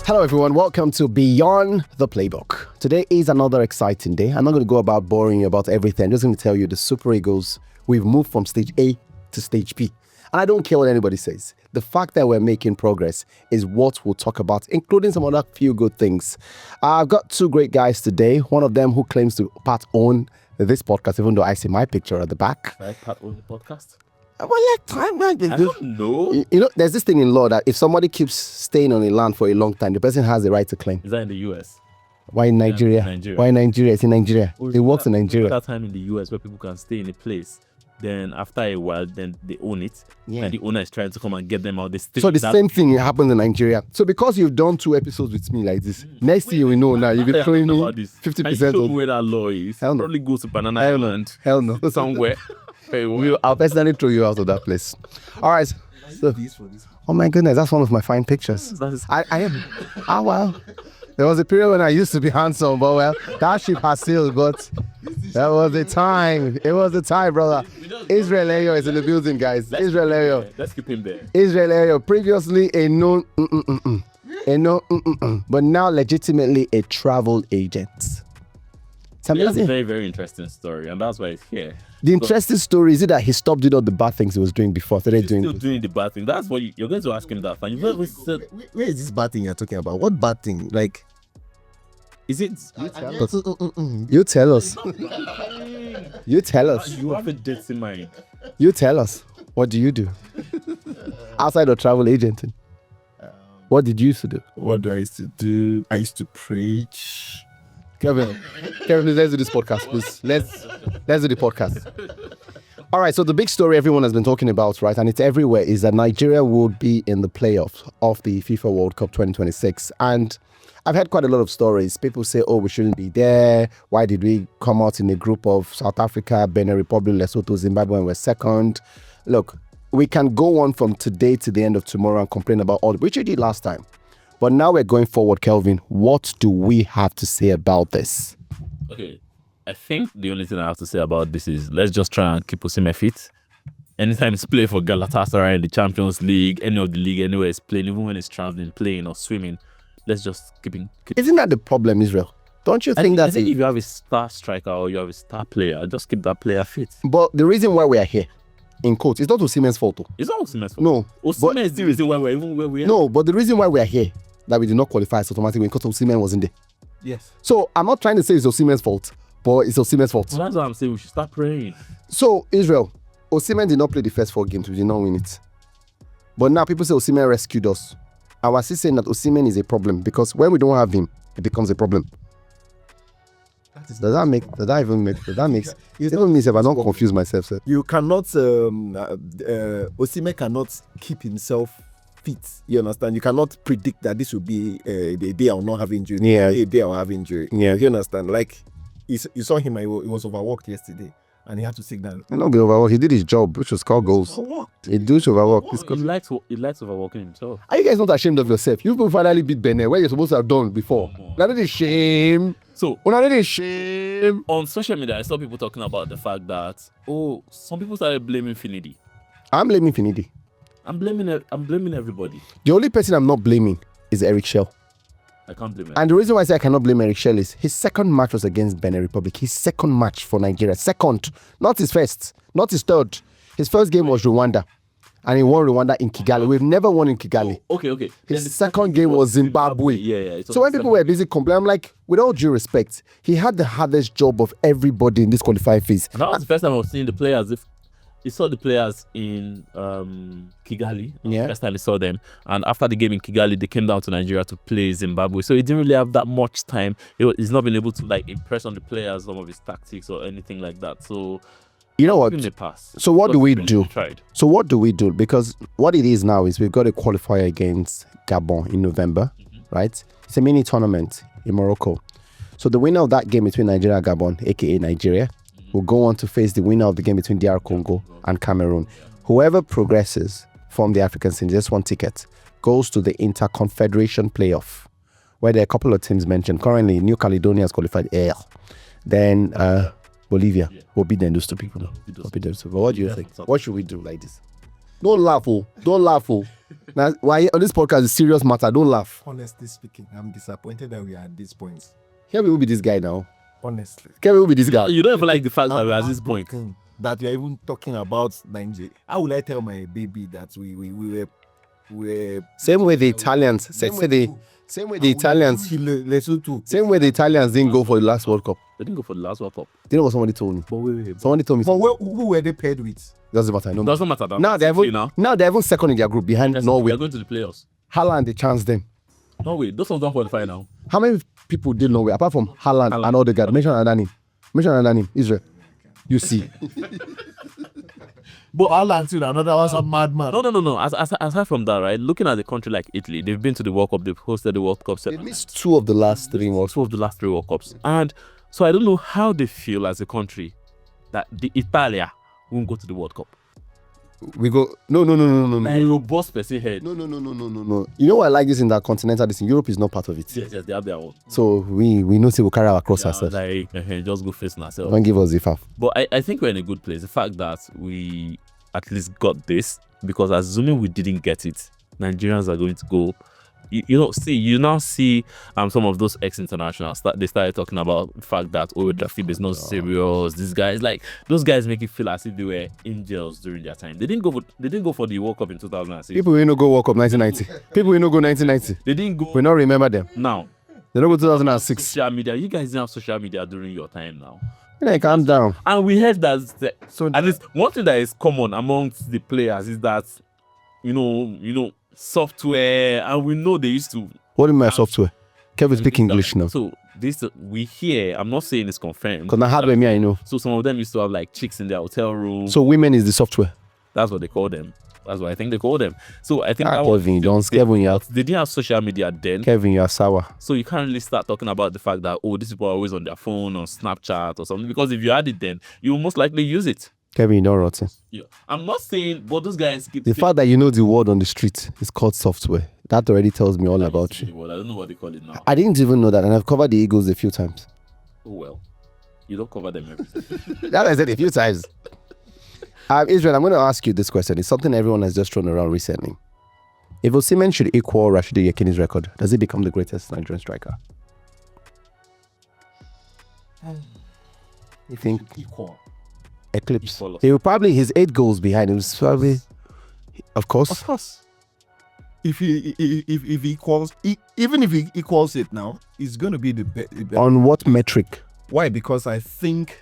Hello everyone, welcome to Beyond The Playbook. Today is another exciting day. I'm not going to go about boring you about everything. I'm just going to tell you the Super Eagles, we've moved from stage A to stage B. And I don't care what anybody says. The fact that we're making progress is what we'll talk about, including some other few good things. I've got two great guys today. One of them who claims to part own this podcast, even though I see my picture at the back. Can I part own the podcast? Well, time, I don't know. You know, there's this thing in law that if somebody keeps staying on a land for a long time, the person has the right to claim. Is that in the US? Why in Nigeria? Yeah, Nigeria. Why in Nigeria? It's in Nigeria. It works in Nigeria. That time in the US where people can stay in a place, then after a while, then they own it, and the owner is trying to come and get them out. So the same thing happens in Nigeria. So because you've done 2 episodes with me like this, next thing you know now, you'll be throwing me 50% of where that law is. Hell no. Probably go to Banana Island. Hell no. Somewhere. I'll personally throw you out of that place. All right. So, oh my goodness, that's one of my fine pictures. I am. Ah, well. There was a period when I used to be handsome, but well, that ship has sailed, but that was the time. It was the time, brother. Israel Ayo is in the building, guys. Israel Ayo. Let's keep him there. Israel Ayo, previously a known, but now legitimately a travel agent. It's amazing. That's a very, very interesting story, and that's why it's here. The interesting story is it that he stopped doing all the bad things he was doing before. He's still doing the bad thing. That's what you're going to ask him that. And where is this bad thing you're talking about? What bad thing? Like, is it? You tell us. You tell us. You have a date in mind. You tell us. What do you do outside of travel agenting? What did you used to do? What do I used to do? I used to preach. Kevin, please, let's do this podcast, please. Let's do the podcast. All right, so the big story everyone has been talking about, right, and it's everywhere, is that Nigeria would be in the playoffs of the FIFA World Cup 2026. And I've heard quite a lot of stories. People say, oh, we shouldn't be there. Why did we come out in a group of South Africa, Benin Republic, Lesotho, Zimbabwe, and we're second? Look, we can go on from today to the end of tomorrow and complain about all, which we did last time. But now we're going forward, Kelvin. What do we have to say about this? Okay, I think the only thing I have to say about this is let's just try and keep Osimhen fit. Anytime he's playing for Galatasaray in the Champions League, any of the league anywhere he's playing, even when he's traveling, playing or swimming, let's just keep him. Isn't that the problem, Israel? Don't you think I think if you have a star striker or you have a star player, just keep that player fit. But the reason why we are here, in quotes, it's not Osimhen's fault. It's not Osimhen's fault. No. Osimhen is the reason why we're even where we are. No, but the reason why we are here, that we did not qualify as automatic win, because Osimhen wasn't there. Yes. So I'm not trying to say it's Osimhen's fault, but it's Osimhen's fault. Well, that's what I'm saying. We should start praying. So, Israel, Osimhen did not play the first 4 games. We did not win it. But now people say Osimhen rescued us. I was still saying that Osimhen is a problem because when we don't have him, it becomes a problem. Does that make sense? Even me, if I don't confuse myself, sir. You cannot, Osimhen cannot keep himself fit. You understand? You cannot predict that this will be the day I'll not have injury. Yeah. The day I'll have injury. Yeah. You understand? Like, you saw him, he was overworked yesterday. And he had to sit down. He not be overworked. He did his job, which was called goals. He do overwork. He likes overworking himself. Are you guys not ashamed of yourself? You people finally beat Benin, where you're supposed to have done before. That is shame. So, that is shame. On social media, I saw people talking about the fact that, some people started blaming Finidi. I'm blaming Finidi. I'm blaming everybody. The only person I'm not blaming is Eric Shell. I can't blame him. And the reason why I say I cannot blame Eric Shell is his second match was against Benin Republic. His second match for Nigeria. Second. Not his first. Not his third. His first game was Rwanda. And he won Rwanda in Kigali. We've never won in Kigali. Okay. His second game was Zimbabwe. Yeah. So when people were busy complaining, I'm like, with all due respect, he had the hardest job of everybody in this qualifying phase. And that was the first time I was seeing the players. If you saw the players in Kigali, yeah. First time I saw them, and after the game in Kigali, they came down to Nigeria to play Zimbabwe. So he didn't really have that much time. He's not been able to impress on the players some of his tactics or anything like that. So you know what? So what do we do? So what do we do? Because what it is now is we've got a qualifier against Gabon in November, right? It's a mini tournament in Morocco. So the winner of that game between Nigeria and Gabon, aka Nigeria, will go on to face the winner of the game between DR Congo and Cameroon. Whoever progresses from the African scene, just one ticket, goes to the Interconfederation playoff, where there are a couple of teams mentioned. Currently, New Caledonia has qualified AL. Then Bolivia will beat those two people. But what do you think? What should we do like this? Don't laugh, oh. Don't laugh, oh. Now, why on this podcast is serious matter. Don't laugh. Honestly speaking, I'm disappointed that we are at this point. Here we will be this guy now. Honestly. Here we will be this guy. You don't even like the fact that we're at this point. That you're even talking about Nigeria. How will I tell my baby that we were Same way the Italians. Same way the Italians. Same way the Italians didn't go for the last World Cup. They didn't go for the last World Cup. Do you know what somebody told me? But wait. Somebody told me. But who were they paired with? Doesn't matter. No. Doesn't matter. Now they're even second in their group behind Norway. They're going to the playoffs. Haaland, they chance them. Norway, those ones don't qualify now. How many people did Norway apart from Haaland and all the guys? Mention another name. Israel. You see. But Ireland too, another one's a madman. No. Aside from that, right? Looking at a country like Italy, they've been to the World Cup, they've hosted the World Cup. They missed two of the last three World Cups. And so I don't know how they feel as a country that the Italia won't go to the World Cup. We go. No. A robust person head. No. You know what I like this in that continental this in Europe is not part of it. Yes, they have their own. So we know we'll carry our cross ourselves. Like, just go facing ourselves. Don't give us the faff. But I think we're in a good place. The fact that we at least got this, because assuming we didn't get it, Nigerians are going to go. You now see some of those ex-internationals they started talking about the fact that Rafib is not serious. These guys, like those guys, make it feel as if they were angels during their time. They didn't go for the World Cup in 2006. People will not go World Cup 1990. People will not go 1990. They didn't go. We not remember them. Now they don't go 2006. Social media. You guys didn't have social media during your time now. Yeah, calm down. And we heard that. So at least one thing that is common amongst the players is that you know. Software, and we know they used to. What do you mean by software? Kevin speak English now. So this we hear. I'm not saying it's confirmed. Because now hardware, I know. So some of them used to have like chicks in their hotel room. So women is the software. That's what they call them. That's what I think they call them. So I think Kevin, don't Kevin, they didn't have social media then. Kevin, you're sour. So you can't really start talking about the fact that these people are always on their phone or Snapchat or something, because if you had it then, you will most likely use it. Kevin, you don't rotten. Yeah. I'm not saying, but those guys keep the fact that you know the word on the street is called software. That already tells me all about you. I don't know what they call it now. I didn't even know that, and I've covered the Eagles a few times. Oh well, you don't cover them everything. That I said a few times. Israel, I'm going to ask you this question. It's something everyone has just thrown around recently. If Osimhen should equal Rashidi Yekini's record, does he become the greatest Nigerian striker? You think equal? Eclipse. He will probably his 8 goals behind him. Probably, of course. If he equals, even if he equals it now, it's going to be the best. On what metric? Why? Because I think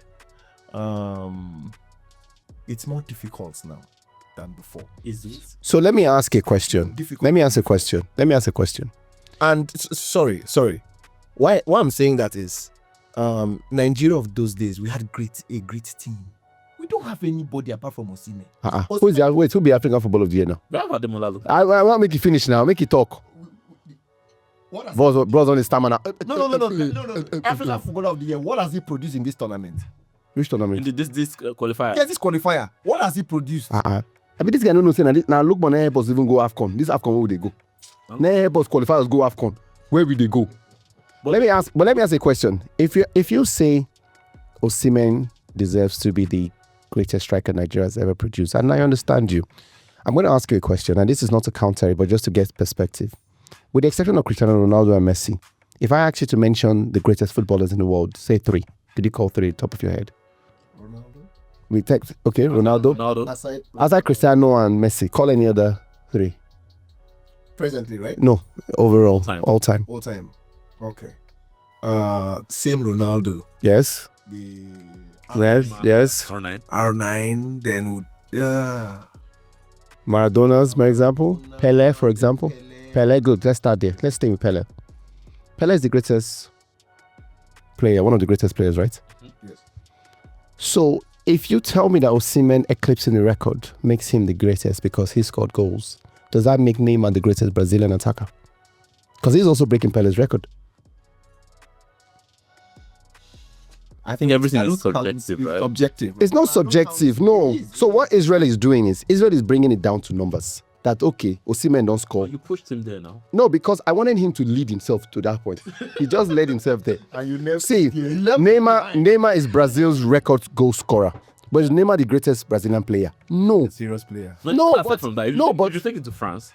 it's more difficult now than before. Is it? So let me ask a question. Let me ask a question. And sorry. Why I'm saying that is, Nigeria of those days, we had a great team. We don't have anybody apart from Osimhen. Who be African Football of the Year now? I want to make you finish now. Make you talk. Bros on his stamina. No. African Footballer of the Year. What has he produced in this tournament? Which tournament? In this qualifier. Yes, this qualifier. What has he produced? I mean, this guy don't know saying now. Look, man, help us even go AFCON. This AFCON, where will they go? Now help us qualifiers go AFCON. Where will they go? But let me ask a question. If you say Osimhen deserves to be the greatest striker Nigeria has ever produced, and I understand you, I'm going to ask you a question, and this is not to counter it, but just to get perspective. With the exception of Cristiano Ronaldo and Messi, if I ask you to mention the greatest footballers in the world, say 3. Did you call 3 top of your head? Ronaldo. Aside Cristiano and Messi, call any other 3. Presently, right? No, overall, all time. Okay. Same Ronaldo. Yes. Yes. R9. Then Maradona's, for example. Pele, for example. Pele, good. Let's start there. Let's stay with Pele. Pele is the greatest player, one of the greatest players, right? Yes. So, if you tell me that Osimhen eclipsing the record makes him the greatest because he scored goals, does that make Neymar the greatest Brazilian attacker? Because he's also breaking Pele's record. I think everything is subjective, right? Objective. It's not subjective, no. So what Israel is doing is, Israel is bringing it down to numbers. That, okay, Osimhen don't score. You pushed him there now. No, because I wanted him to lead himself to that point. He just led himself there. And you never see, Neymar is Brazil's record goal scorer. But is Neymar the greatest Brazilian player? No. Serious player. No, Apart but- from that, if no, you, but- if you take it to France,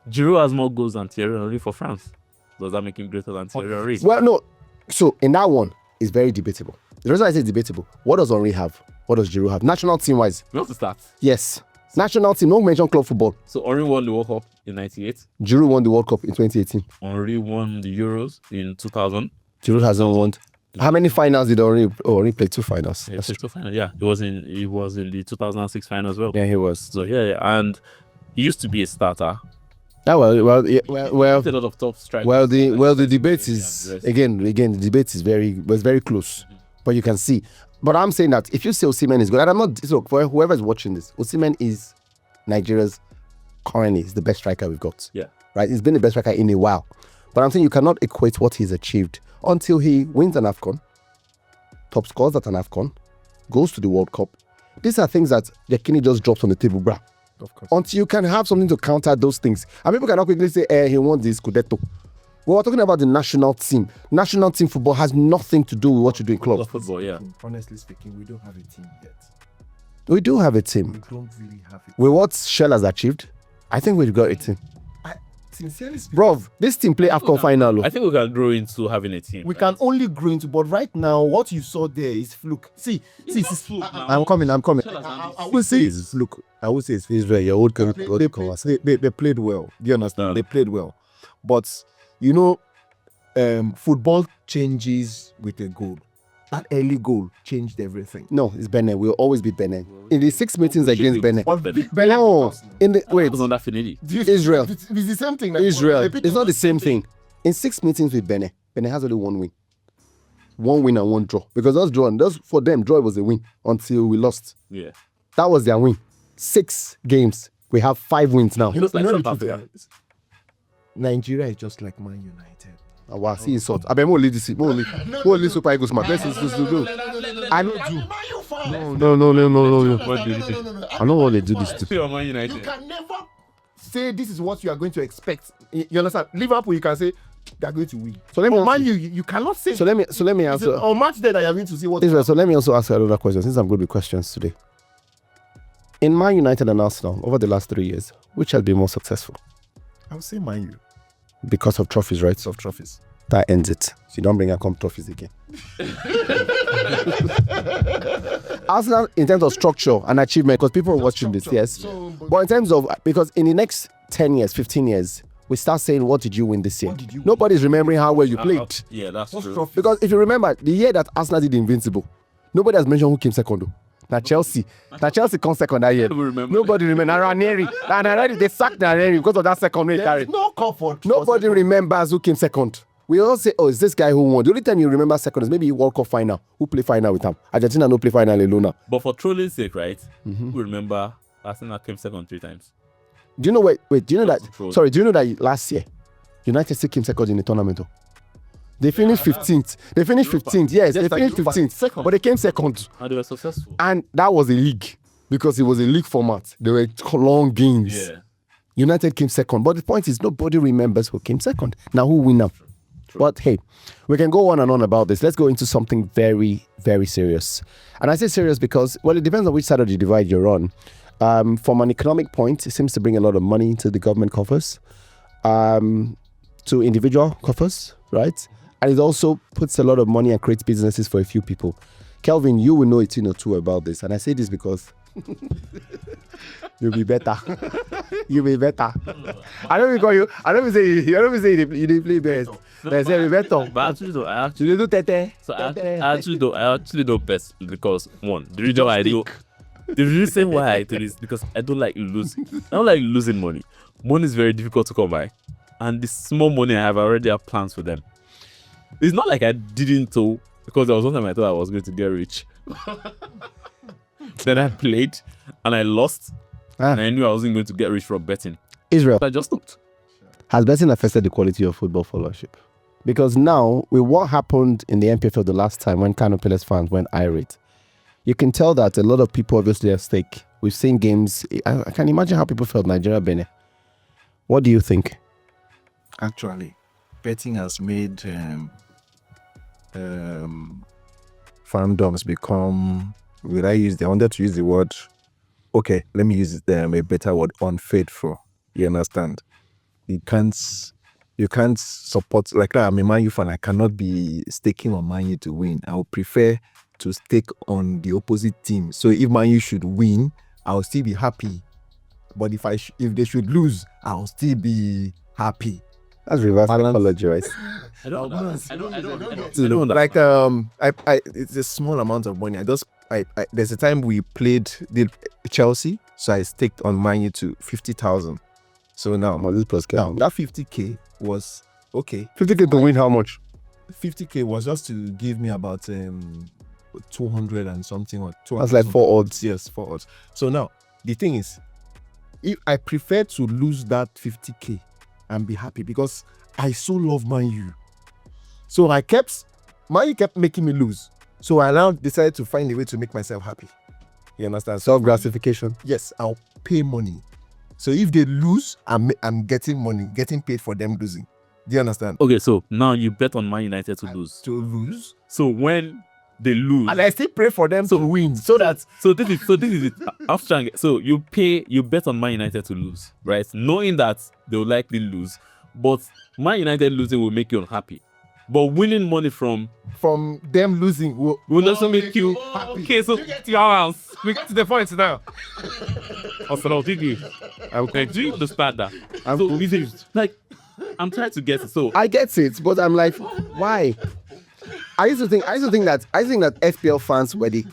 Giroud has more goals than Thierry Henry for France. Does that make him greater than Thierry Henry? Well, no. So in that one, it's very debatable. The reason I say it's debatable, what does Henry have? What does Giroud have? National team wise, We have to start. yes. National team, no mention club football. So Henry won the World Cup in '98. Giroud won the World Cup in 2018. Henry won the Euros in 2000. Giroud hasn't won. How many finals did Henry? Oh, Henry played 2 finals. Yeah, That's he played 2 finals. Yeah, he was in the 2006 final as well. Yeah, he was. So yeah, and he used to be a starter. Yeah, well, Played a lot of top strikers. the debate is again the debate is was very close, but you can see. But I'm saying that if you say Osimhen is good, and I'm not, so for whoever is watching this, Osimhen is Nigeria's currently is the best striker we've got. Yeah. Right, he's been the best striker in a while, but I'm saying you cannot equate what he's achieved until he wins an AFCON, top scores at an AFCON, goes to the World Cup. These are things that Yekini just drops on the table, bruh. Of course. Until you can have something to counter those things. And people cannot quickly say, he won this Scudetto. We're talking about the national team. National team football has nothing to do with what you do in clubs. Football, yeah. Honestly speaking, we don't have a team yet. We do have a team. We don't really have it. With what Shell has achieved, I think we've got a team. Sincerely speaking, Bro, this team play AFCON final. I think we can grow into having a team. we can only grow into, but right now, what you saw there is fluke. See, I'm coming. I will say it's fluke. I would say it's Israel. Your old they played well. Do you understand? No. They played well, but you know, football changes with a goal. That early goal changed everything. No, it's Benin. We'll always be Benin. In the 6 meetings against Benin. Benin. No, in the wait, was on that finale. Israel. It's the same thing. Israel. It's not the same thing. In 6 meetings with Benin, Benin has only 1 win. 1 win and 1 draw. Because those for them, draw was a win until we lost. Yeah. That was their win. 6 games. We have 5 wins now. You know, like the South truth Africa. is, Nigeria is just like Man United. Wow, see insult. I bet more lead this. More lead Super Eagles. My best is to do. I know do. No. What do you think? I know what they do this to. Still Man United. You can never say this is what you are going to expect. You understand? Liverpool, you can say they are going to win. So let me But ask Man you cannot say. So let me answer. on match day that you are going to see what. Israel, so let me also ask you another question since I'm good with questions today. In Man United and Arsenal over the last 3 years, which has been more successful? I would say Man U. Because of trophies, right? Of trophies. That ends it. So you don't bring and come trophies again. Arsenal, in terms of structure and achievement, because people are watching this, yes. But in terms of, because in the next 10 years, 15 years, we start saying, what did you win this year? What did you win? Nobody's remembering how well you played. Yeah, that's true. Trophies. Because if you remember, the year that Arsenal did the Invincible, nobody has mentioned who came second. Though. Now Chelsea come second that year. Remember. Nobody remember. Ranieri. They sacked Ranieri because of that second way he There's carried. no comfort. Nobody remembers who came second. We all say, oh, it's this guy who won. The only time you remember second is maybe World Cup final. Who play final with him? Argentina no play final alone now. But for trolling's sake, right? We remember Arsenal came second 3 times. Do you know wait, do you know That's that the truth. sorry, do you know that last year United still came second in the tournament? Oh? They finished 15th. They finished 15th. Yes, they finished 15th. second. But they came second. And they were successful. And that was a league. Because it was a league format. There were long games. Yeah. United came second. But the point is, nobody remembers who came second. Now, who win now? But hey, we can go on and on about this. Let's go into something very, very serious. And I say serious because, well, it depends on which side of the divide you're on. From an economic point, it seems to bring a lot of money into the government coffers, to individual coffers, right? And it also puts a lot of money and creates businesses for a few people. Kelvin, you will know a thing or two about this. And I say this because you'll be better. You'll be better. I don't say you didn't play best. They say better. But actually, though, I You do tete. So I actually don't best because one, the reason why I do, the reason why I do this because I don't like losing. I don't like losing money. Money is very difficult to come by, and the small money I have, I already have plans for them. It's not like I didn't know because there was one time I thought I was going to get rich. Then I played and I lost, and I knew I wasn't going to get rich from betting. Israel, So I just stopped. has betting affected the quality of football followership? Because now, with what happened in the MPFL the last time when Kano Pillars fans went irate, you can tell that a lot of people obviously are at stake. We've seen games. I can imagine how people felt Nigeria Benin. What do you think? Actually, betting has made fandoms become I wanted to use the word, okay, let me use a better word, unfaithful. You understand? You can't support, like I'm a Man U fan, I cannot be staking on Man U to win. I would prefer to stake on the opposite team. So if Man U should win, I'll still be happy. But if they should lose, I'll still be happy. That's reverse psychology, right? I don't Like it's a small amount of money. There's a time we played Chelsea, so I staked on Man U to 50,000. So now that 50k was okay. 50k to win how much? 50k was just to give me about 200 and something, or 200. That's like 4 odds. Yes, 4 odds. So now the thing is, if I prefer to lose that 50k and be happy, because I so love Man U. So Man U kept making me lose. So I now decided to find a way to make myself happy. You understand? Self-gratification. Yes, I'll pay money. So if they lose, I'm getting money, getting paid for them losing. Do you understand? Okay, so now you bet on Man United to lose. To lose. So when they lose, and I still pray for them to win, so this is it. After, so you bet on Man United to lose, right? Knowing that they will likely lose, but Man United losing will make you unhappy. But winning money from them losing will also make you happy. Okay, so we get to the point now. Also, did you? Okay, do you understand that? I'm trying to get it. So I get it, but I'm like, why? I used to think that FPL fans were the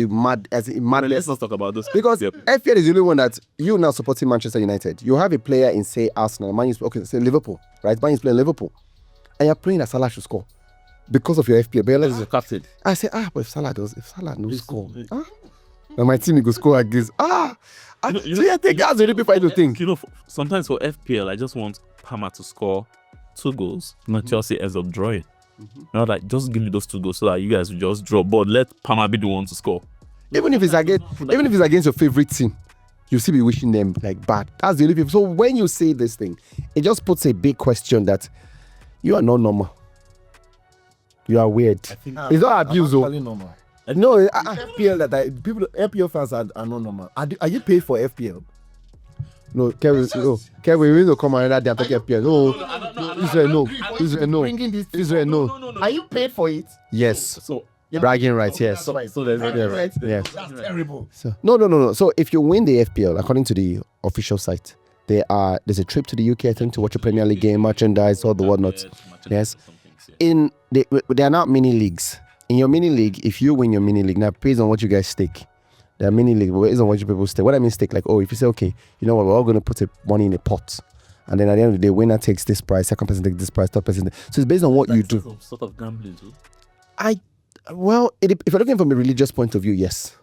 mad as in madness. Let's not talk about this because FPL is the only one that you now supporting Manchester United. You have a player in, say, Arsenal, say Liverpool, right? Man is playing Liverpool, and you're praying that Salah should score because of your FPL. But is a captain. I say, but if Salah no score, and my team will score against I think that's really people to think. Sometimes for FPL, I just want Palmer to score 2 goals. Not Chelsea ends up drawing. Not like just give me those 2 goals so that you guys will just draw. But let Palmer be the one to score. Even if it's against your favorite team, you still be wishing them like bad. That's the only people. So when you say this thing, it just puts a big question that you are not normal. You are weird. It's not abuse, though. Normal. No, FPL FPL fans are not normal. Are you paid for FPL? No, Kevin, we need to come another day and talk FPL. Israel, no. Are you paid for it? Yes. So bragging rights, yes. So there's right. Yes. That's terrible. So, no. So if you win the FPL, according to the official site, there's a trip to the UK, I think, to watch a Premier League game, merchandise, all the whatnot. Yes. There are not mini leagues. In your mini league, if you win your mini league, now based on what you guys stake, there are mini league based on what you people stake. What I mean stake, like, if you say, okay, you know what, we're all going to put money in a pot, and then at the end of the day, winner takes this price, second person takes this price, third person. So it's based on what you do. Sort of gambling too. If you're looking from a religious point of view, yes.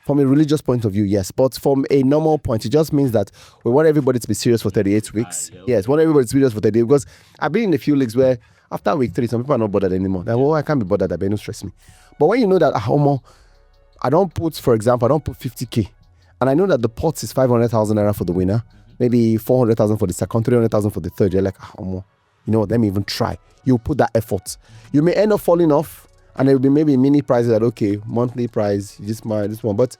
From a religious point of view, yes. But from a normal point, it just means that we want everybody to be serious for 38 weeks. Yes, want everybody to be serious for 38 because I've been in a few leagues where after week 3, some people are not bothered anymore. Like, I can't be bothered, that don't stress me. But when you know that, I don't put 50k, and I know that the pot is 500,000 naira for the winner, maybe 400,000 for the second, 300,000 for the third, you're like, you know what, let me even try. You put that effort. You may end up falling off, and there will be maybe mini prizes that, okay, monthly prize, this one. But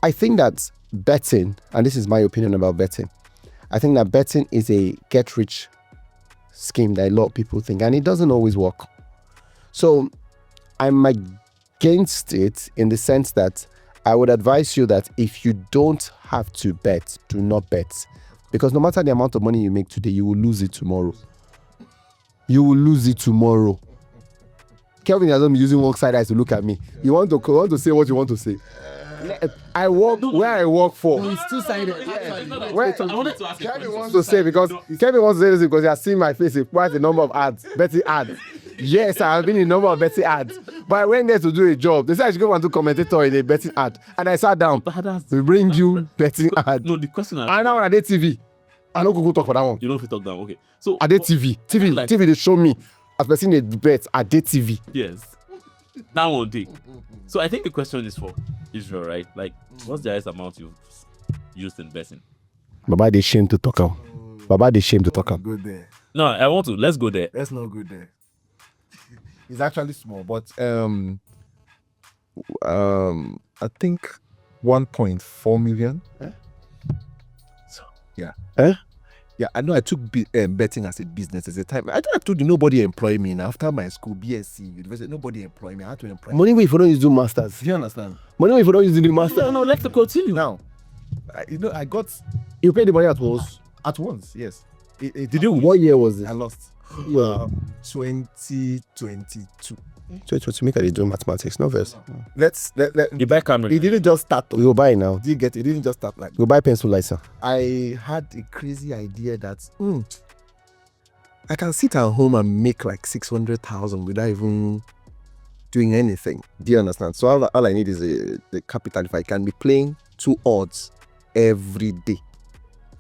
I think that betting, and this is my opinion about betting, I think that betting is a get-rich scheme that a lot of people think, and it doesn't always work. So I'm against it in the sense that I would advise you that if you don't have to bet, do not bet. Because no matter the amount of money you make today, you will lose it tomorrow. Kelvin has been using one side eyes to look at me. You want to say what you want to say. I work where I work for. It's two-sided. I wanted to ask Kevin wants to say Kevin wants to say this because he has seen my face in quite a number of ads, betting ads. Yes, I have been in a number of betting ads. But I went there to do a job. They said I should go and do commentator in a betting ad. And I sat down. We bring you betting ad. No, the question I now on TV. I don't go talk for that one. You don't have to talk that. Okay. So at TV, they show me as person they bet at TV. Yes. That one day. So I think the question is for Israel, right? Like, what's the highest amount you've used in betting? Baba, they shame to talk out. Go there. No, let's go there. Let's not go there. It's actually small, but I think 1.4 million. So yeah. Yeah, I know I took betting as a business at the time. I told you nobody employed me. Now, after my school, BSc, university, nobody employed me. I had to employ Money if you don't use do masters. Do you understand? Money if you don't use do the master. No, let's continue. Now, I got You paid the money at once. at once, yes. Did you? What year was it? I lost. Yeah. 2022. So to make it do mathematics, no verse. You buy camera. It didn't just start. We will buy now. Do you get it? It didn't just start like We'll buy pencil lighter. I had a crazy idea that I can sit at home and make like 600,000 without even doing anything. Do you understand? So all I need is the capital. If I can be playing 2 odds every day,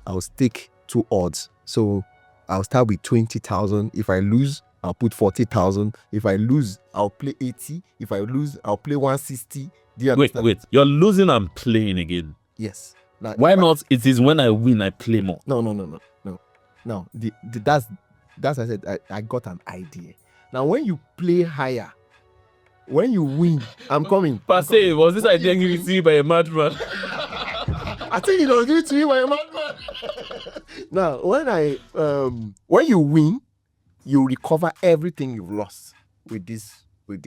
I'll stake 2 odds. So I'll start with 20,000. If I lose, I'll put 40,000. If I lose, I'll play 80. If I lose, I'll play 160. Do you understand? Wait. You're losing and playing again. Yes. Now, Why not? It is when I win, I play more. No. That's I said I got an idea. Now when you play higher, when you win, I'm coming. Per se, was this idea given to you by a madman? I think it was given to you by a madman. Now when you win, you recover everything you've lost with this. Do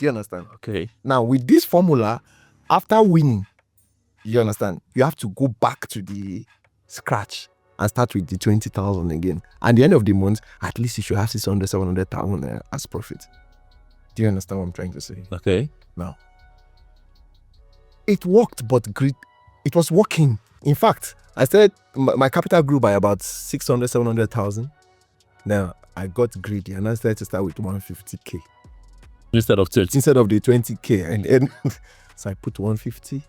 you understand? Okay. Now with this formula, after winning, you understand, you have to go back to the scratch and start with the 20,000 again. At the end of the month, at least you should have 600, 700,000 as profit. Do you understand what I'm trying to say? Okay. Now, it worked, but greed, it was working. In fact, I said my capital grew by about 600, 700,000. Now, I got greedy and I started to start with 150K. Instead of 30. Instead of the 20K. And then, so I put 150,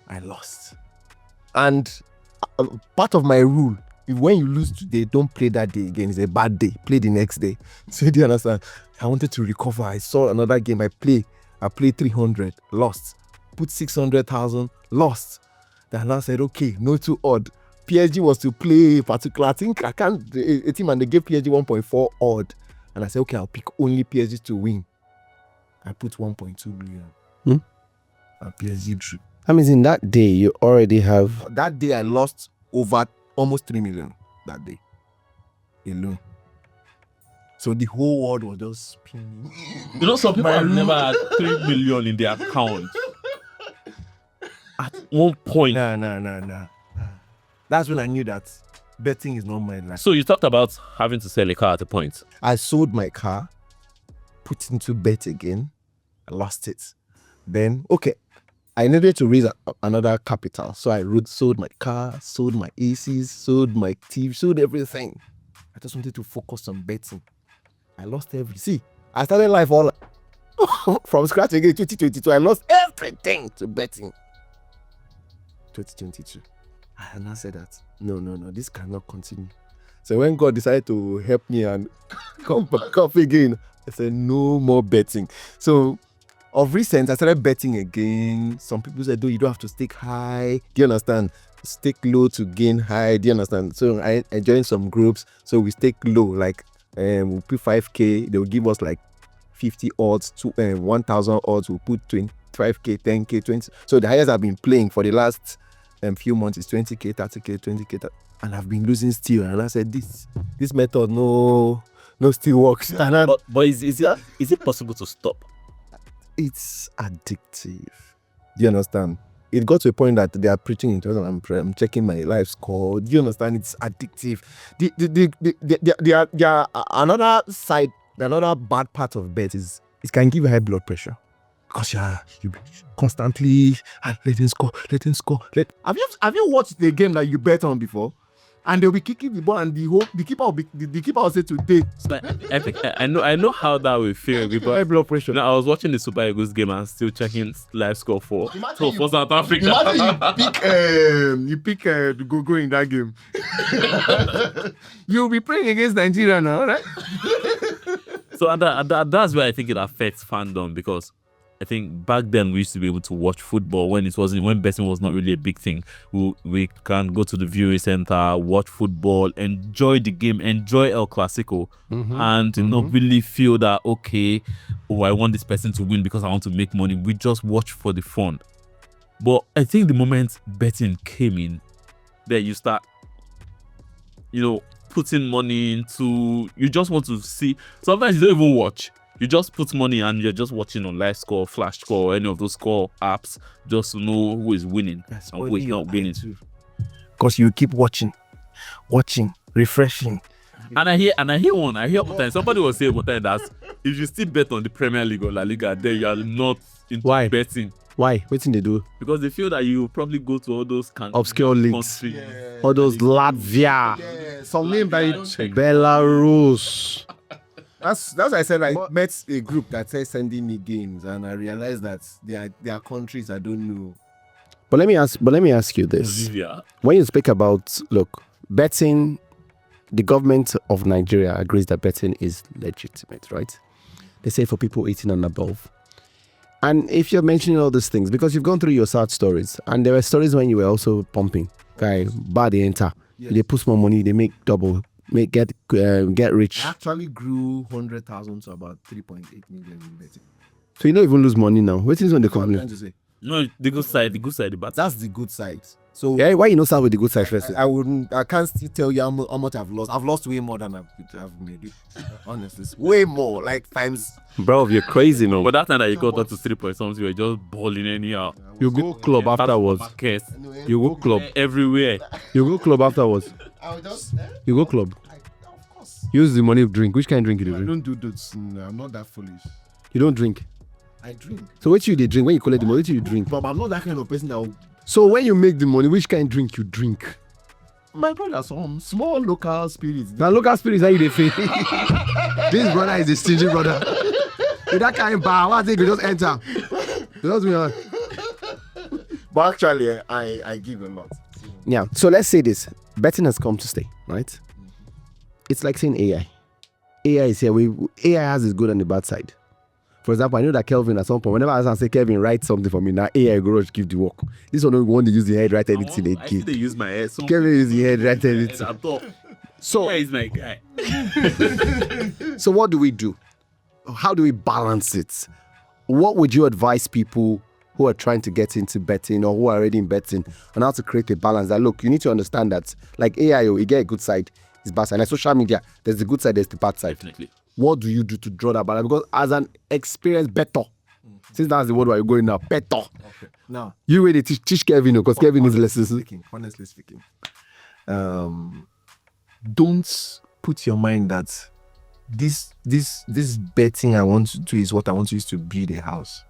I lost. And part of my rule, when you lose today, don't play that day again. It's a bad day. Play the next day. So do you understand? I wanted to recover. I saw another game. I played 300, lost. Put 600,000, lost. Then I said, okay, no too odd. PSG was to play particular. I think a team, and they gave PSG 1.4 odd. And I said, okay, I'll pick only PSG to win. I put 1.2 million. And PSG drew. That means in that day, you already have... That day, I lost over almost 3 million that day alone. So the whole world was just spinning. You know, some people have never had 3 million in their account. At one point. Nah. That's when I knew that betting is not my life. So you talked about having to sell a car at a point. I sold my car, put into bet again, I lost it. Then, okay, I needed to raise another capital. So I sold my car, sold my ACs, sold my TV, sold everything. I just wanted to focus on betting. I lost everything. See, I started life all from scratch again, 2022. I lost everything to betting. 2022. And I said that, no, this cannot continue. So when God decided to help me and come back up again, I said, no more betting. So of recent, I started betting again. Some people said, you don't have to stake high. Do you understand? Stake low to gain high. Do you understand? So I joined some groups. So we stake low, like we'll put 5K. They'll give us like 50 odds, 1,000 odds. We'll put 25K, 10K, 20. So the highest I've been playing for the last few months is 20K, 30K, 20K. And I've been losing still. And I said, this method, no still works. But is it possible to stop? It's addictive. Do you understand? It got to a point that they are preaching into it and I'm checking my life score. Do you understand? It's addictive. The another side, another bad part of bet is it can give you high blood pressure. Because you constantly let him score. Have you watched the game that you bet on before? And they'll be kicking the ball and the keeper will say today. I know how that will feel. High blood pressure. I was watching the Super Eagles game and still checking live score for South Africa. Imagine you pick to go in that game. You'll be playing against Nigeria now, right? So that's where I think it affects fandom, because I think back then we used to be able to watch football when betting was not really a big thing. We can go to the viewing center, watch football, enjoy the game, enjoy El Clasico, and not really feel that, okay, I want this person to win because I want to make money. We just watch for the fun. But I think the moment betting came in, then you start, putting money into, you just want to see. Sometimes you don't even watch. You just put money and you're just watching on live score, flash score, any of those score apps, just to know who is winning and who is not winning. Because you keep watching, refreshing. And I hear one time somebody was saying one time that if you still bet on the Premier League or La Liga, then you are not into betting. Why? What thing they do? Because they feel that you probably go to all those obscure leagues, all those Latvia, some name by Belarus. That's what I said. I met a group that said sending me games, and I realized that there are countries I don't know. But let me ask you this: when you speak about betting, the government of Nigeria agrees that betting is legitimate, right? They say for people 18 and above. And if you're mentioning all these things, because you've gone through your sad stories, and there were stories when you were also pumping, bad they enter, they put more money, they make double, get rich. I actually grew 100,000 to about 3.8 million in betting. So you don't even lose money now. What is on the company? No, the good side, the bad. That's the good side. So why you not start with the good side first? I can't still tell you how much I've lost. I've lost way more than I've made it. Honestly, way more, like times. Bro, you're crazy, no. But that time that you got up to 3 point something, you were just balling anyhow. You go club afterwards. You go club everywhere. You go club afterwards. You go club. Of course. Use the money to drink. Which kind of drink you I drink? don't do those. No, I'm not that foolish. You don't drink. I drink. So what you drink when you collect the money? What you drink? But I'm not that kind of person that will. So when you make the money, which kind of drink you drink? My brother, some small local spirits. Now local spirits, how you they feel? This brother is a stingy brother. With that kind of bar, what thing you just enter? But actually, I give a lot. Yeah. So let's say this: betting has come to stay, right? It's like saying AI. AI is here. AI has its good and the bad side. For example, I know that Kelvin at some point, whenever I say Kelvin, write something for me, now AI go rush give the work. This one don't want to use the head, write anything. I see they use my head. So Kelvin use the head, write anything. So he's my guy. So what do we do? How do we balance it? What would you advise people who are trying to get into betting or who are already in betting on how to create a balance? That look, you need to understand that like AI, you get a good side, it's bad side. Like social media, there's the good side, there's the bad side. Definitely. What do you do to draw that balance? Because as an experienced bettor, since that's the word where you're going now, bettor. Okay. Now you really teach Kevin because Kevin is lessons. Honestly speaking, don't put your mind that this betting I want to do is what I want to use to build a house.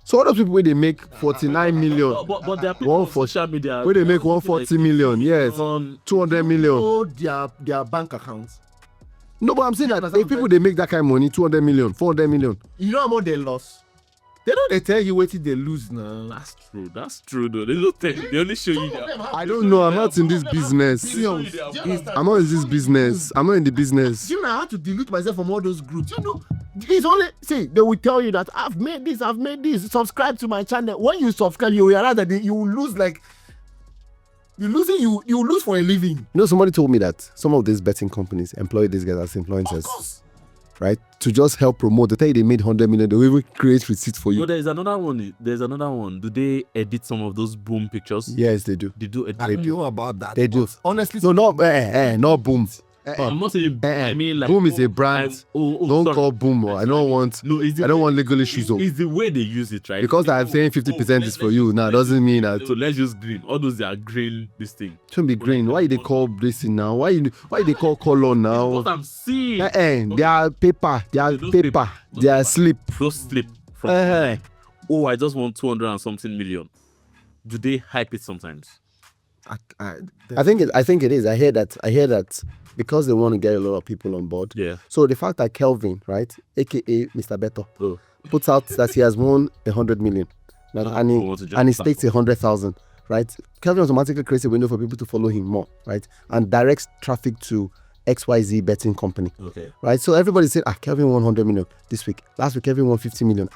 So all those people where they make 49 million, but there are people on social media where they make 140 million, yes, 200 million. Oh, their bank accounts. No, but I'm saying that if people they make that kind of money, 200 million, 400 million. You know how much they lost? They tell you what they lose now. That's true though. They don't tell you. They only show you that. I don't know. I'm not in this business. I'm not in this business. I'm not in the business. You know, I had to delete myself from all those groups. You know, it's only they will tell you that I've made this. Subscribe to my channel. When you subscribe, you realize that you will lose like. You lose for a living. You know, somebody told me that some of these betting companies employ these guys as influencers. Of course. Right? To just help promote. They tell you they made 100 million. They will even create receipts for you. No, there's another one. Do they edit some of those boom pictures? Yes, they do. They do edit. I don't know about that. They do. Honestly. No, not boom. I'm not saying. I mean, like boom is a brand. Don't call boom. I don't want legal issues. It's the way they use it, right? Because I'm saying 50% is for you now doesn't mean that. So let's use green. All those are green. This thing shouldn't be green. Why they call this thing now? Why they call color now? What I'm seeing. They are paper. They are paper. They are slip. Those slip. I just want 200 and something million. Do they hype it sometimes? I think it is. I hear that because they want to get a lot of people on board. Yeah. So the fact that Kelvin, right, aka Mr. Beto, puts out that he has won 100 million, and he stakes 100,000, right? Kelvin automatically creates a window for people to follow him more, right, and directs traffic to XYZ betting company. Okay. Right. So everybody said, Kelvin won 100 million this week. Last week Kelvin won 50 million.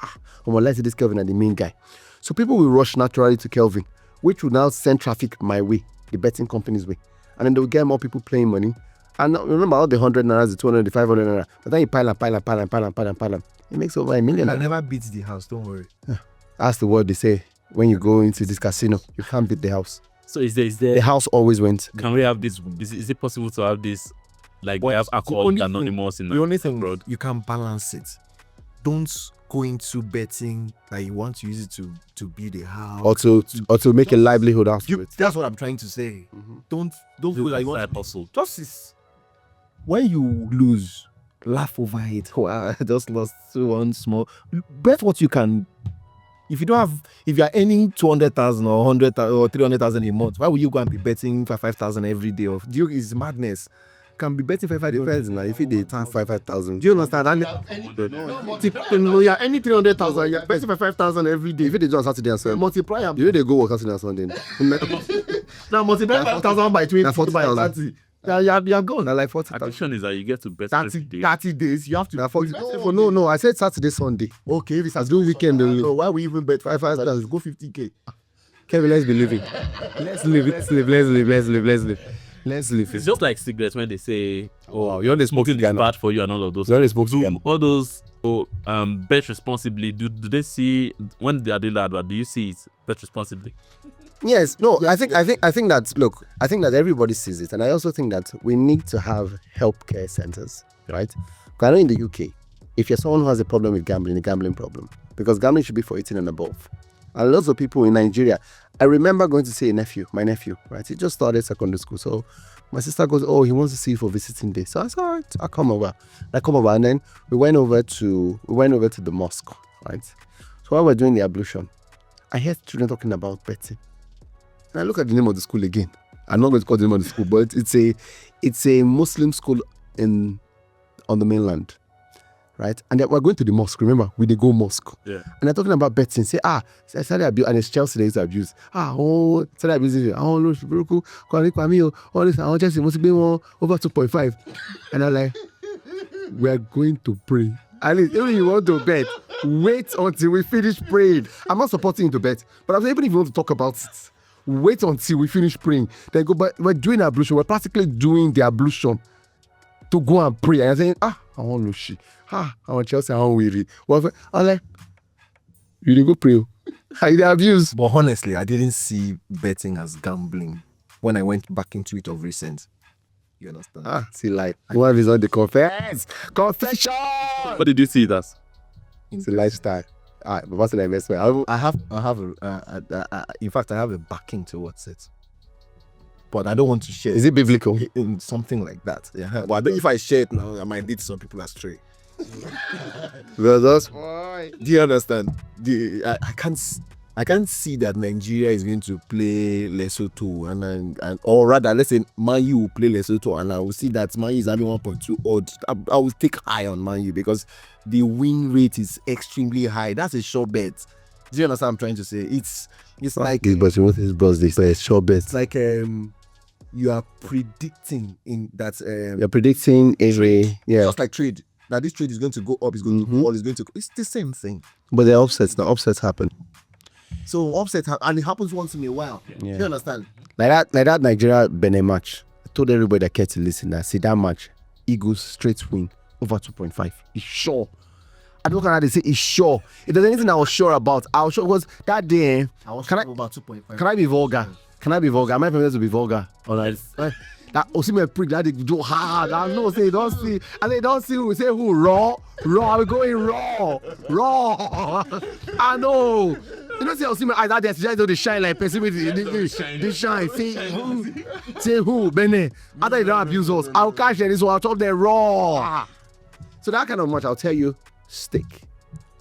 Let's say this Kelvin are the main guy. So people will rush naturally to Kelvin, which will now send traffic my way, the betting company's way. And then they'll get more people playing money. And remember all the 100 naira, the 200, the 500 naira. But then you pile up. It makes over $1 million. I never beat the house, don't worry. That's the word they say. when you go into this casino, you can't beat the house. So is there The house always wins. can we have this? Is it possible to have this? Like we have the alcohol only anonymous in The only thing, abroad. you can balance it. Don't go into betting that you want to use it to build a house. Or to make a livelihood out of You, it. that's what I'm trying to say. Don't Do go that you want side hustle. just is when you lose, laugh over it. Wow, I just lost one small. Bet what you can. If you don't have, if you are earning 200,000 or 100,000 or 300,000 a month, why would you go and be betting for 5,000 every day? Of you is madness. Can be betting for 5,000 now. If it they turn 5,000, do you understand? No, you're earning 300,000. You're betting for 5,000 every day. If they do on Saturday and Sunday, Multiply them. you know they go work Saturday and Sunday. Now multiply 5,000 by 20 Now 40,000. by 30. You're gone. Now like 40,000. Addition is that you get to bet every 30, day. 30 days. You have to. Now 40. No. I said Saturday, Sunday. Okay, if it's I do weekend. so why we even bet 5,000? Go 50K. Kevin, let's be living. Let's live. It's just like cigarettes when they say, Oh, you only smoke smoking is Ghana. bad for you and all of those. You only smoke Ghana. All those bet responsibly. Do they see when they are doing that? But do you see it bet responsibly? Yes, no, I think that look, I think that everybody sees it, and I also think that we need to have healthcare centers, right? Because I know in the UK, if you're someone who has a problem with gambling, a gambling problem, because gambling should be for 18 and above. And lots of people in Nigeria, I remember going to see my nephew, right? He just started secondary school, so my sister goes, oh, he wants to see you for visiting day. So I said, all right, I'll come over. And then we went over to the mosque, right? So while we're doing the ablution, I heard children talking about betting. And I look at the name of the school again. I'm not going to call the name of the school, but it's a Muslim school on the mainland, right? And we're going to the mosque. Remember, we did go mosque. Yeah. And they're talking about betting. Say, Saturday abuse, and it's Chelsea they used to abuse. Saturday abuse. All this, Chelsea must be more over 2.5. And I'm like, we're going to pray. At least, even if you want to bet, wait until we finish praying. I'm not supporting you to bet, but I'm saying even if you want to talk about it, wait until we finish praying. Then go, but we're doing ablution. We're practically doing the ablution to go and pray. And I'm saying, I want Lucy. I want Chelsea. I want weary. I'm like, you didn't go pray. I did abuse. But honestly, I didn't see betting as gambling when I went back into it of recent. You understand? See, like, one of his on the confession. What did you see it as? It's a lifestyle. All right, but what's the investment? I have in fact, I have a backing towards it. But I don't want to share. Is it biblical? In something like that? Yeah. But I think if I share it now, I might lead some people astray. Well, that's Do you understand? I can't see that Nigeria is going to play Lesotho and or rather, let's say Man U will play Lesotho, and I will see that Man U is having 1.2 odds. I will take high on Man U because the win rate is extremely high. That's a sure bet. Do you understand what I'm trying to say? It's like but you want his birthday, so it's sure bet. it's like you are predicting in that You're predicting just like trade. Now this trade is going to go up, it's going to fall, it's going to. It's the same thing. But the offsets happen. So upset, and it happens once in a while. Yeah. You understand? Like that Nigeria Benin match. I told everybody that cared to listen that see that match, Eagles straight win over 2.5. It's sure. I don't know how they say it's sure. If there's anything I was sure about, I was sure because that day. I was Can I- about 2.5. Can I be vulgar? Am I permitted to be vulgar? All right. That Osimhen prick that they do hard. I know say don't see. And they don't see who say who raw. I'm going raw. I know. You know say Osimhen eyes that they just shine like pessimity. They shine. Say who? Bene. After they don't abuse us, I'll catch them. This one. I'll chop them raw. So that kind of match, I'll tell you, stick.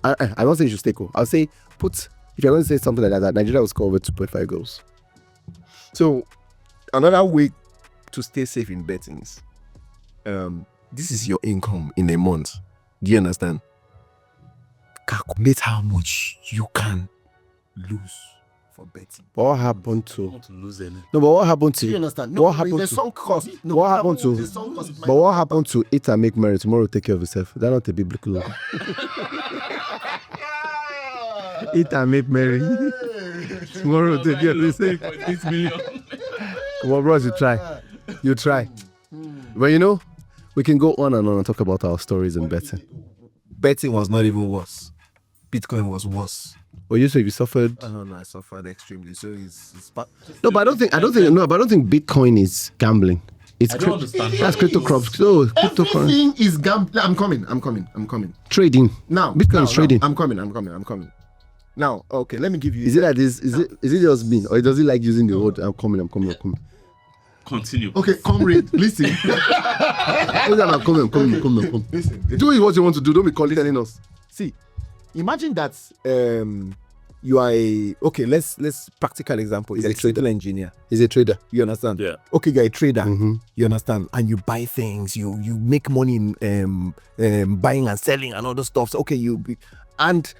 I don't say you should stick. I'll say if you're going to say something like that, Nigeria will score over 2.5 goals. So another way to stay safe in betting is this is your income in a month. Do you understand? Calculate how much you can lose for betting. But what happened to? Want to lose any? No, but what happened to? Do you understand? What happened the to? sunk cost. No, What happened to? the sunk cost. But what happened to eat and make merry? Tomorrow take care of yourself. That's not a biblical law. Eat and make merry. Tomorrow take care of yourself. 6 million. Come on, bros, you try. But you know, we can go on and talk about our stories in betting. Betting was not even worse. Bitcoin was worse. Or you say you suffered? No, I suffered extremely. So it's No, but I don't think Bitcoin is gambling. It's I don't understand. That's crypto crops. No, cryptocurrency. Everything is gambling. I'm coming. Trading. Now, Bitcoin is trading. I'm coming. Now, okay, let me give you. Is it like this? Is it just me, or does he like using the word I'm coming? Continue. Okay, comrade, listen. I'm coming. Listen. Do what you want to do. Don't be telling us. See, imagine that you are let's practical example. He's a trader engineer. He's a trader. You understand? Yeah. Okay, you're a trader. Mm-hmm. You understand? And you buy things. You make money in buying and selling and all those stuff. So, okay, and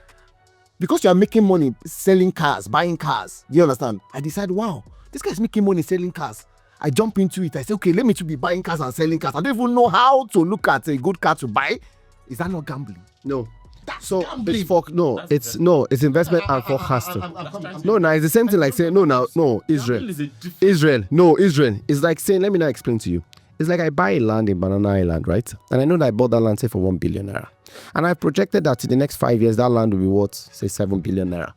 because you are making money selling cars, buying cars. You understand? I decide, wow, this guy's making money selling cars. I jump into it. I say, okay, let me to be buying cars and selling cars. I don't even know how to look at a good car to buy. Is that not gambling? No. That's So gambling. it's investment and forecasting. No, it's the same thing like saying Israel. Israel. It's like saying, let me now explain to you. It's like I buy a land in Banana Island, right? And I know that I bought that land, say, for 1 billion naira. And I projected that in the next 5 years, that land will be worth, say, 7 billion naira.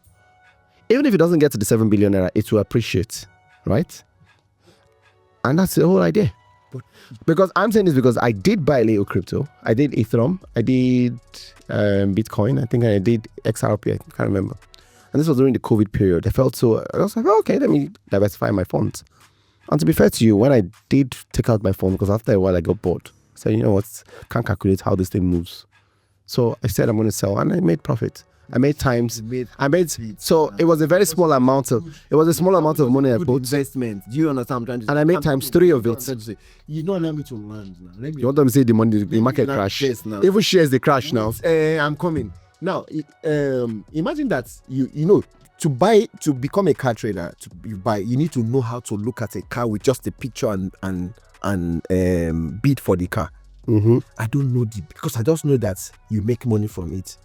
Even if it doesn't get to the 7 billion naira, it will appreciate, right? And that's the whole idea. Because I'm saying this because I did buy a little crypto. I did Ethereum. I did Bitcoin. I think I did XRP. I can't remember. And this was during the COVID period. I was like, okay, let me diversify my funds. And to be fair to you, when I did take out my funds, because after a while I got bored. So you know what? Can't calculate how this thing moves. So I said I'm going to sell, and I made profit. I made times. So it was a very small amount of. It was a small amount of money I put. Investment. Do you understand? I'm trying to And I made times 3 of it. You don't allow me to land now. You want them to say the money, the market not crash. this now. Even shares they crash now. I'm coming. Now, imagine that to become a car trader, you need to know how to look at a car with just a picture and bid for the car. Mm-hmm. I don't know because I just know that you make money from it.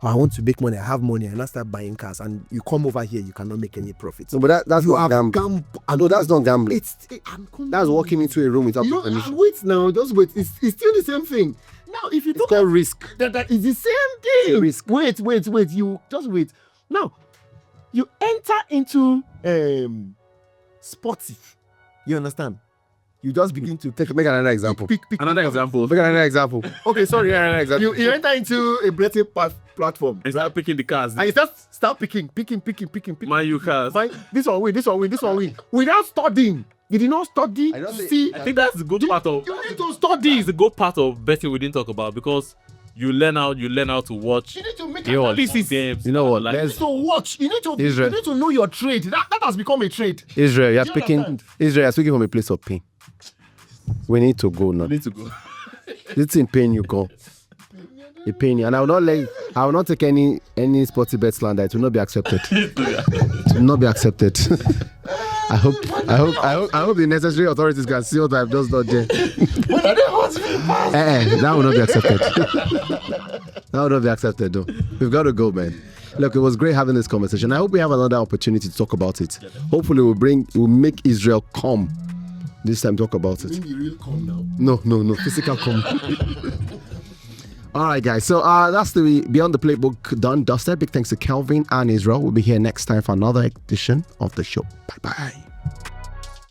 I want to make money, I have money, and I start buying cars, and you come over here, you cannot make any profits. No, but that's not gambling. No, that's not gambling. That's walking into a room without permission. Wait now, just wait. It's still the same thing. Now, if you It's called risk. that is the same thing. Risk. Wait. You just wait. Now, you enter into sporty. You understand? You just begin to Make another example. pick. Another example. Make another example. Okay, sorry. Another example. You enter into a betting platform. And start picking the cars. And you start picking. Man, you cars. Fine. This one win. Without studying. You did not study. I don't think- See, I think that's the good part of. you need to study. This is the good part of betting we didn't talk about, because you learn how to watch. You need to make All analysis. games. You know what? Like, You need to watch. You need Israel. to know your trade. That has become a trade. Israel, you're Do you speaking. understand? Israel, you're speaking from a place of pain. We need to go now. need to go. It's in pain you go. In pain, and I will not take any sporty bet slander. It will not be accepted. It will not be accepted. I hope the necessary authorities can see what I've just done there. That will not be accepted. That will not be accepted though. We've got to go, man. Look, it was great having this conversation. I hope we have another opportunity to talk about it. Hopefully we'll make Israel come. This time talk about it. The real come now. No, physical come. All right, guys. So that's the Beyond the Playbook done, dusted. Big thanks to Kelvin and Israel. We'll be here next time for another edition of the show. Bye-bye.